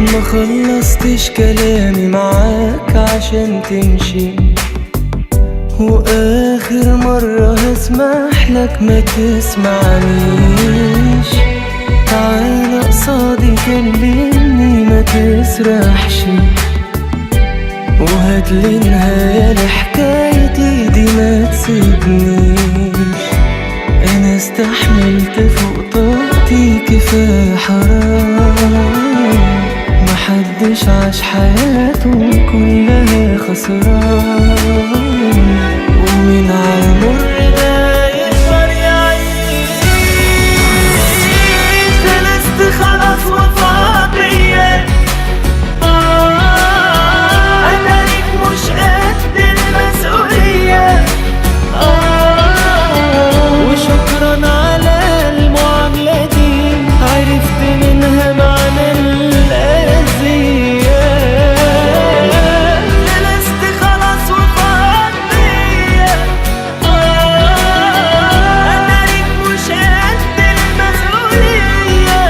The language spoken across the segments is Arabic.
ما خلصتش كلامي معاك عشان تمشي، واخر مرة هسمح لك ما تسمعنيش. تعالى قصادي كلمني ما تسرحش، وهاتلي نهاية لحكايتي دي ما تسيبنيش. انا استحملت فوق طاقتي كفاية حرام، محدش عاش حياته كلها خسران، ومين عالمر ده يقدر يعيش. خلصت خلاص وفاضية، أنا ليك مش قد المسؤولية. وشكرا على المعاملة دي، عرفت منها معنى الأذية. خلصت خلاص وفاضية، أنا ليك مش قد المسؤولية.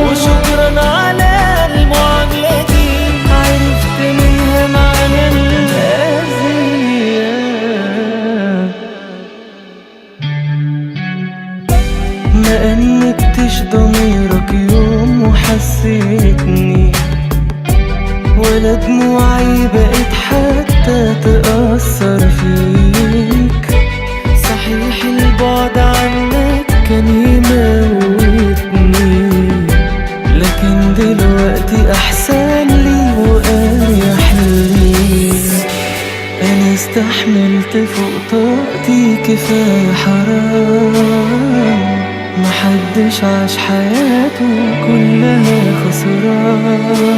وشكرا على المعاملة دي، عرفت منها معنى الأذية. ما أنكتش ضميرك يوم وحسيتني، ولا دموعي بقت حتى تأثر فيك. صحيح البعد عنك كان يموتني، لكن دلوقتي أحسن لي وأريح لي. أنا استحملت فوق طاقتي كفاية حرام، محدش عاش حياته كلها خسران.